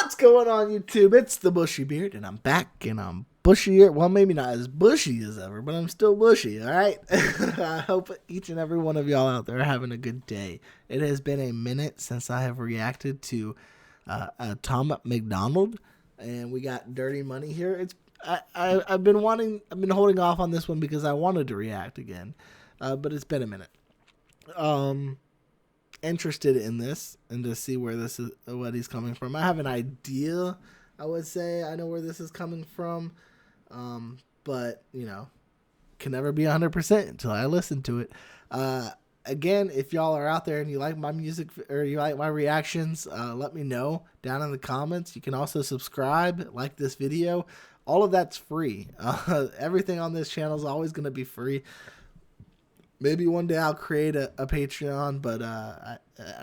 What's going on, YouTube? It's the Bushy Beard, and I'm back, and I'm bushier. Well, maybe not as bushy as ever, but I'm still bushy, all right? I hope each and every one of y'all out there are having a good day. It has been a minute since I have reacted to MacDonald, and we got Dirty Money here. I've been holding off on this one because I wanted to react again, but it's been a minute. Interested in this and to see where this is, what he's coming from. I have an idea. I would say I know where this is coming from, but you know, can never be 100% until I listen to it. Again, if y'all are out there and you like my music or you like my reactions, let me know down in the comments. You can also subscribe, like this video. All of that's free. Everything on this channel is always going to be free. Maybe one day I'll create a Patreon, but I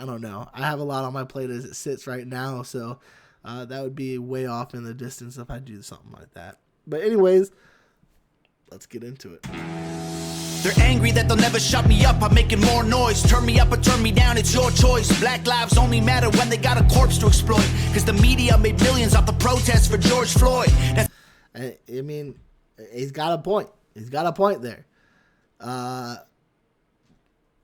don't know. I have a lot on my plate as it sits right now, so that would be way off in the distance if I do something like that. But anyways, let's get into it. They're angry that they'll never shut me up. I'm making more noise. Turn me up or turn me down, it's your choice. Black lives only matter when they got a corpse to exploit. Because the media made millions off the protests for George Floyd. I mean, he's got a point. He's got a point there.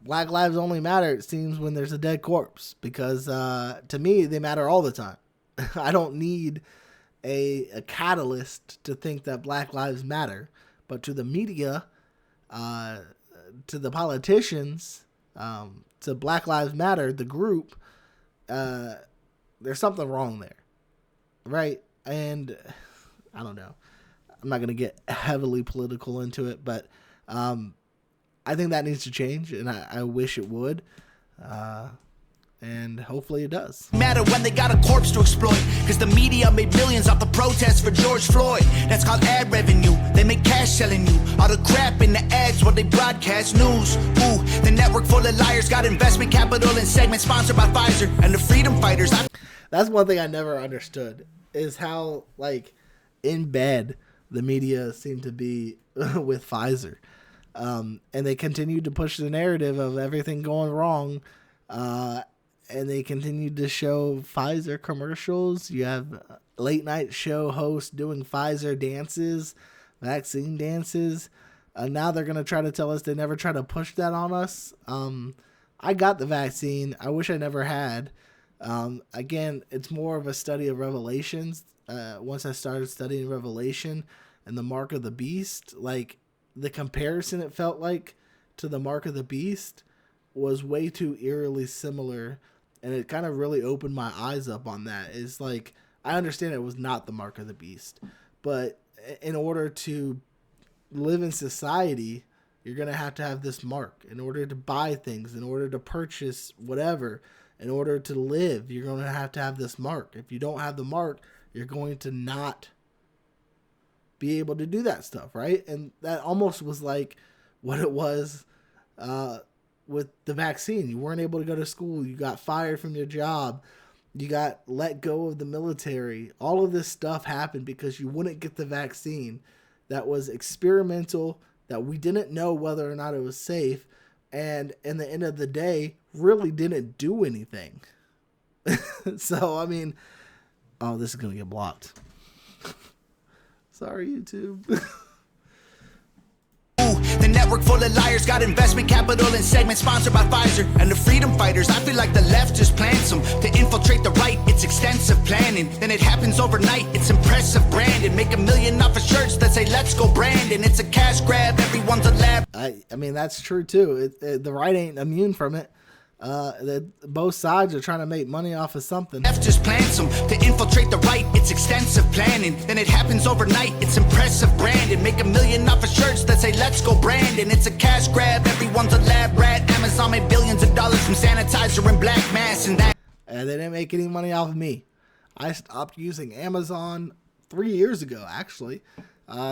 Black lives only matter, it seems, when there's a dead corpse. Because to me, they matter all the time. I don't need a catalyst to think that black lives matter. But to the media, to the politicians, to Black Lives Matter, the group, there's something wrong there. Right? And I don't know. I'm not going to get heavily political into it, but I think that needs to change, and I wish it would, and hopefully it does. Matter when they got a corpse to exploit, because the media made millions off the protests for George Floyd. That's called ad revenue. They make cash selling you all the crap in the ads while they broadcast news. Ooh, the network full of liars got investment capital and segments sponsored by Pfizer and the freedom fighters. That's one thing I never understood, is how, like, in bed the media seemed to be with Pfizer. And they continued to push the narrative of everything going wrong. And they continued to show Pfizer commercials. You have late night show hosts doing Pfizer dances, vaccine dances. Now they're going to try to tell us they never try to push that on us. I got the vaccine. I wish I never had. Again, it's more of a study of Revelations. Once I started studying Revelation and the mark of the beast, like, the comparison it felt like to the mark of the beast was way too eerily similar, and it kind of really opened my eyes up on that. It's like, I understand it was not the mark of the beast, but in order to live in society, you're going to have this mark. In order to buy things, in order to purchase whatever, in order to live, you're going to have this mark. If you don't have the mark, you're going to not be able to do that stuff, right? And that almost was like what it was with the vaccine. You weren't able to go to school. You got fired from your job. You got let go of the military. All of this stuff happened because you wouldn't get the vaccine that was experimental, that we didn't know whether or not it was safe, and in the end of the day, really didn't do anything. So, I mean, oh, this is going to get blocked. Sorry, YouTube. The network full of liars got investment capital and segments sponsored by Pfizer and the freedom fighters. I feel like the left just plans them to infiltrate the right. It's extensive planning, then it happens overnight. It's impressive branding. Make $1 million off of shirts that say "Let's go Brandon." It's a cash grab. Everyone's a lab. I mean, that's true too. The right ain't immune from it. Both sides are trying to make money off of something. Left just plans them to infiltrate the right. It's extensive planning, then it happens overnight. It's impressive branding. Make $1 million off of shirts that say "Let's go Brandon." It's a cash grab. Everyone's a lab rat. Amazon made billions of dollars from sanitizer and black mass, and that. And they didn't make any money off of me. I stopped using Amazon 3 years ago, actually,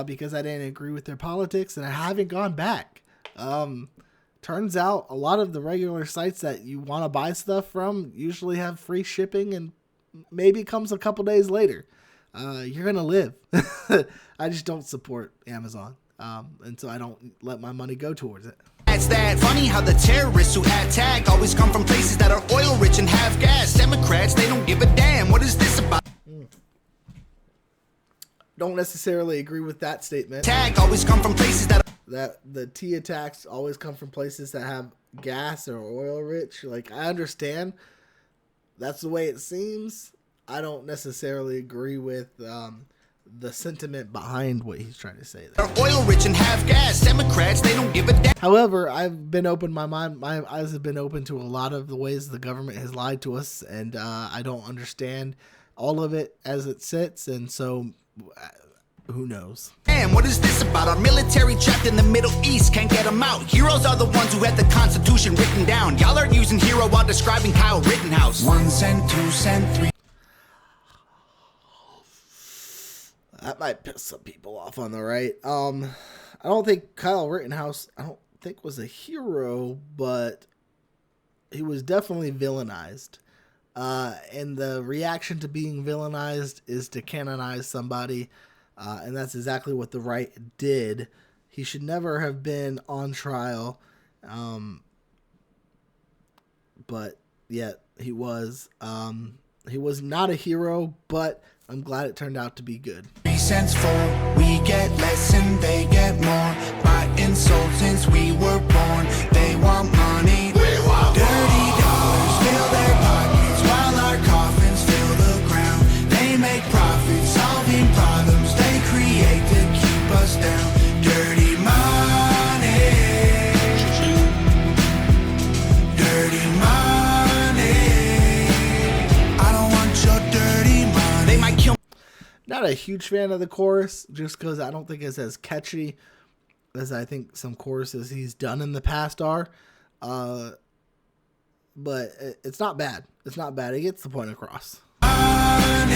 because I didn't agree with their politics, and I haven't gone back. Turns out a lot of the regular sites that you want to buy stuff from usually have free shipping, and maybe comes a couple days later. You're going to live. I just don't support Amazon. And so I don't let my money go towards it. That's that. Funny how the terrorists who attack always come from places that are oil rich and have gas. Democrats, they don't give a damn. What is this about? don't necessarily agree with that statement. Tag always come from places that the tea attacks always come from places that have gas or oil rich. Like, I understand that's the way it seems. I don't necessarily agree with the sentiment behind what he's trying to say there. are oil rich and have gas. Democrats, they don't give a damn. However, I've been open, my eyes have been open to a lot of the ways the government has lied to us, and I don't understand all of it as it sits, and so who knows? Damn, what is this about? Our military trapped in the Middle East, can't get them out. Heroes are the ones who had the Constitution written down. Y'all are using hero while describing Kyle Rittenhouse. 1 cent, 2 cent, 3. That might piss some people off on the right. I don't think Kyle Rittenhouse, was a hero, but he was definitely villainized. And the reaction to being villainized is to canonize somebody. And that's exactly what the right did. He should never have been on trial. But yet he was. He was not a hero, but I'm glad it turned out to be good. 3 cents for we get less and they get more. By insult since we were born, they want money. We want dirty dollars fill their pockets while our coffins fill the ground. They make profits solving problems they create to keep us down. Dirty money. Dirty money. I don't want your dirty money. They might kill. Not a huge fan of the chorus, just because I don't think it's as catchy as I think some choruses he's done in the past are. But it's not bad. It's not bad. It gets the point across. I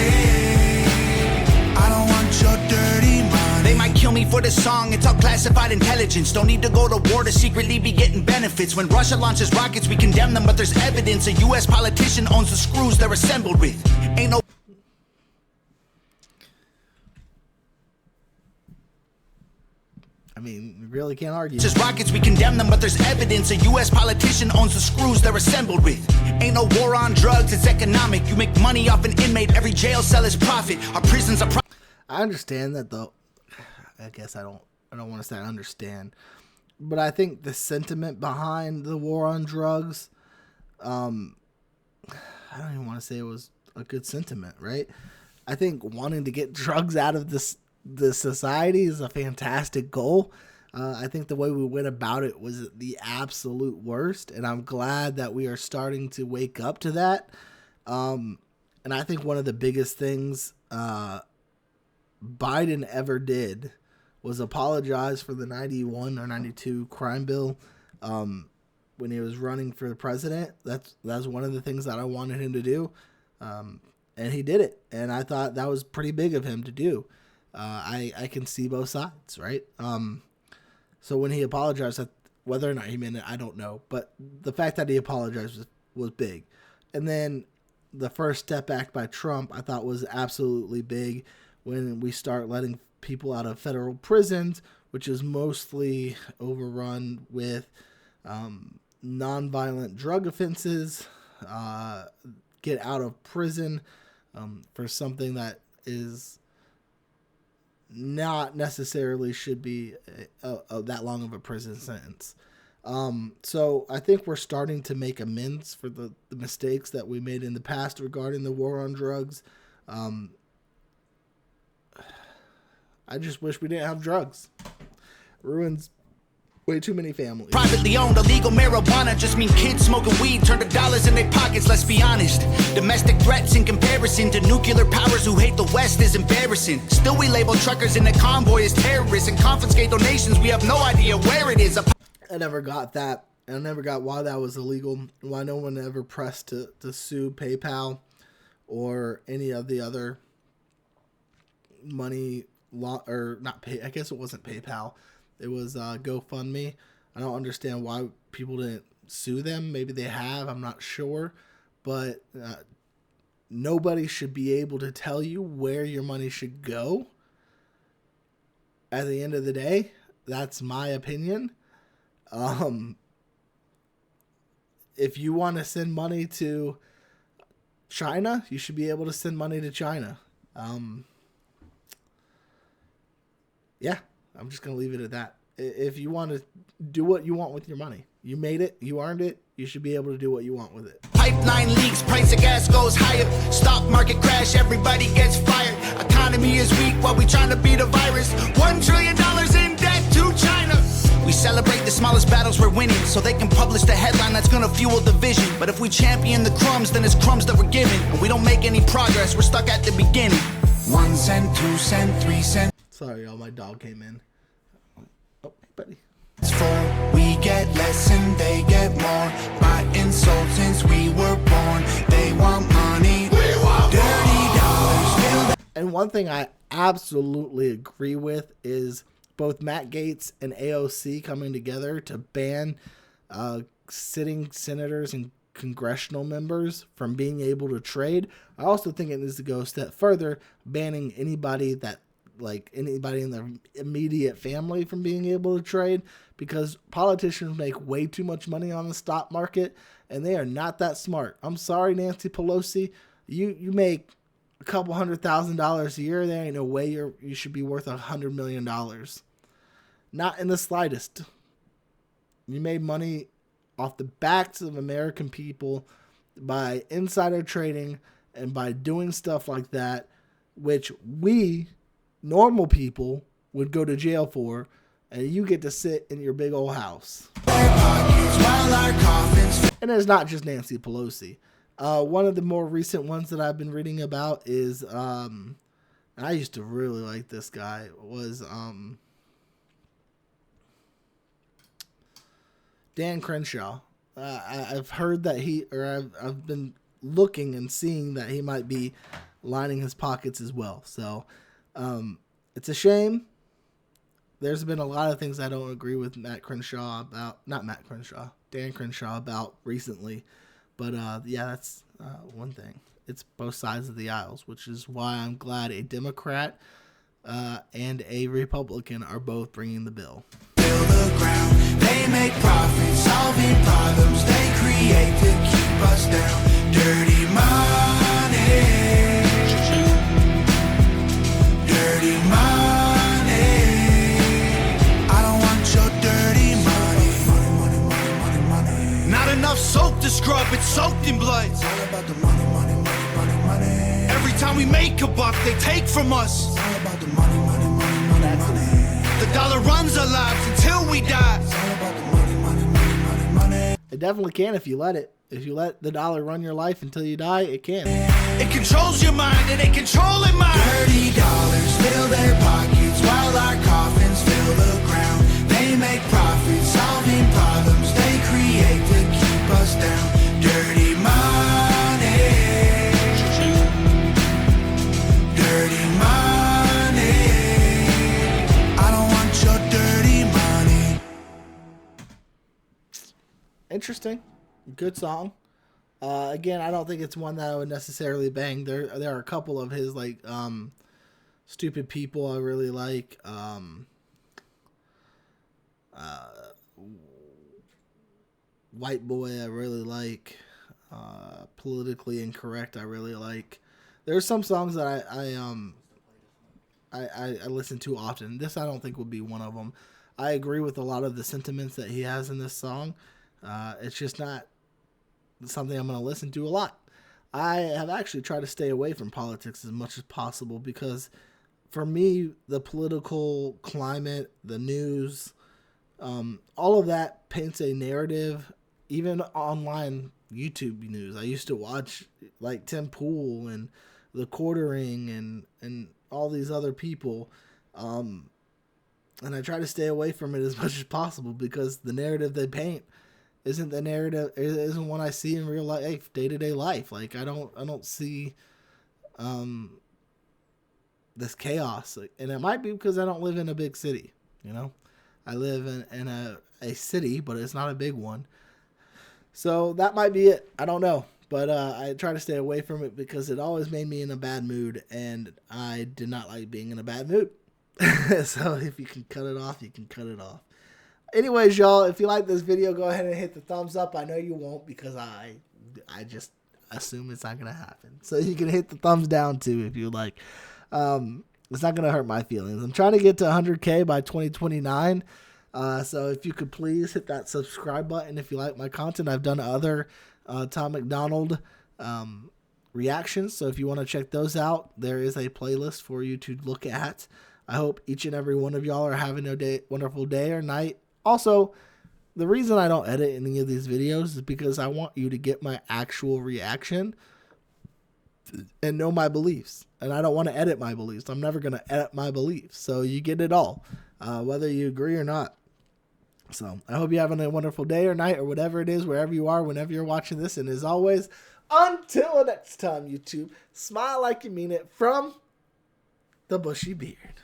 don't want your dirty money. They might kill me for this song. It's all classified intelligence. Don't need to go to war to secretly be getting benefits. When Russia launches rockets, we condemn them, but there's evidence a U.S. politician owns the screws they're assembled with. Ain't no. I mean, you really can't argue. Just rockets, we condemn them, but there's evidence a U.S. politician owns the screws they're assembled with. Ain't no war on drugs, it's economic. You make money off an inmate, every jail cell is profit. Our prisons are I understand that, though. I guess I don't want to say I understand. But I think the sentiment behind the war on drugs, I don't even want to say it was a good sentiment, right? I think wanting to get drugs out of the society is a fantastic goal. I think the way we went about it was the absolute worst, and I'm glad that we are starting to wake up to that. And I think one of the biggest things Biden ever did was apologize for the 91 or 92 crime bill when he was running for the president. That's one of the things that I wanted him to do, and he did it, and I thought that was pretty big of him to do. I can see both sides, right? So when he apologized, whether or not he meant it, I don't know. But the fact that he apologized was big. And then the First Step Act by Trump, I thought was absolutely big when we start letting people out of federal prisons, which is mostly overrun with nonviolent drug offenses, get out of prison for something that is not necessarily should be that long of a prison sentence. So I think we're starting to make amends for the mistakes that we made in the past regarding the war on drugs. I just wish we didn't have drugs. Ruins way too many families. Privately owned illegal marijuana just mean kids smoking weed turn to dollars in their pockets, let's be honest. Domestic threats in comparison to nuclear powers who hate the West is embarrassing. Still we label truckers in the convoy as terrorists and confiscate donations. We have no idea where it is. I never got that. I never got why that was illegal. Why no one ever pressed to sue PayPal or any of the other money law, or not pay. I guess it wasn't PayPal. It was GoFundMe. I don't understand why people didn't sue them. Maybe they have. I'm not sure. But nobody should be able to tell you where your money should go. At the end of the day, that's my opinion. If you want to send money to China, you should be able to send money to China. yeah, I'm just going to leave it at that. If you want to do what you want with your money, you made it, you earned it, you should be able to do what you want with it. Pipeline leaks, price of gas goes higher. Stock market crash, everybody gets fired. Economy is weak while we trying to beat a virus. $1 trillion in debt to China. We celebrate the smallest battles we're winning, so they can publish the headline that's gonna fuel division. But if we champion the crumbs, then it's crumbs that we're given. And we don't make any progress, we're stuck at the beginning. 1 cent, 2 cent, 3 cents. Sorry, y'all, my dog came in. Oh, hey, buddy. We get less and they get more. By insult since we were born. They want money. We want dirty dollars. And one thing I absolutely agree with is both Matt Gaetz and AOC coming together to ban sitting senators and congressional members from being able to trade. I also think it needs to go a step further, banning anybody in their immediate family from being able to trade, because politicians make way too much money on the stock market and they are not that smart. I'm sorry, Nancy Pelosi, you make a couple $100,000 a year. There ain't no way you should be worth $100 million. Not in the slightest. You made money off the backs of American people by insider trading and by doing stuff like that, which we normal people would go to jail for, and you get to sit in your big old house. And it's not just Nancy Pelosi. One of the more recent ones that I've been reading about is, I used to really like this guy, was Dan Crenshaw. I've heard that I've been looking and seeing that he might be lining his pockets as well. So it's a shame. There's been a lot of things I don't agree with Dan Crenshaw about recently. But yeah, that's one thing. It's both sides of the aisles, which is why I'm glad a Democrat and a Republican are both bringing the bill. The ground. They make profit, solving problems they create to keep us down. Dirty money. Dirty money. I don't want your dirty money. Not enough soap to scrub, it's soaked in blood. It's all about the money. Every time we make a buck, they take from us. It's all about the money. The dollar runs our lives until we die. It's all about the money. It definitely can if you let it. If you let the dollar run your life until you die, it can. It controls your mind and it controlling mine. Dirty dollars fill their pockets while our coffins fill the ground. They make profit, solving problems they create to keep us down. Dirty money. Dirty money. I don't want your dirty money. Interesting. Good song. Again, I don't think it's one that I would necessarily bang. There are a couple of his Stupid People I really like. White Boy I really like. Politically Incorrect I really like. There are some songs that I listen to often. This I don't think would be one of them. I agree with a lot of the sentiments that he has in this song. It's just not something I'm going to listen to a lot. I have actually tried to stay away from politics as much as possible because for me, the political climate, the news, all of that paints a narrative, even online YouTube news. I used to watch like Tim Pool and The Quartering and all these other people. And I try to stay away from it as much as possible because the narrative they paint isn't the narrative, isn't one I see in real life, day-to-day life. Like I don't see this chaos. And it might be because I don't live in a big city, you know. I live in a city, but it's not a big one. So that might be it. I don't know. But I try to stay away from it because it always made me in a bad mood, and I did not like being in a bad mood. So if you can cut it off, you can cut it off. Anyways, y'all, if you like this video, go ahead and hit the thumbs up. I know you won't because I just assume it's not going to happen. So you can hit the thumbs down too if you like. It's not going to hurt my feelings. I'm trying to get to 100K by 2029. So if you could please hit that subscribe button if you like my content. I've done other Tom MacDonald reactions. So if you want to check those out, there is a playlist for you to look at. I hope each and every one of y'all are having a wonderful day or night. Also, the reason I don't edit any of these videos is because I want you to get my actual reaction and know my beliefs. And I don't want to edit my beliefs. I'm never going to edit my beliefs. So you get it all, whether you agree or not. So I hope you're having a wonderful day or night or whatever it is, wherever you are, whenever you're watching this. And as always, until next time, YouTube, smile like you mean it from the Bushy Beard.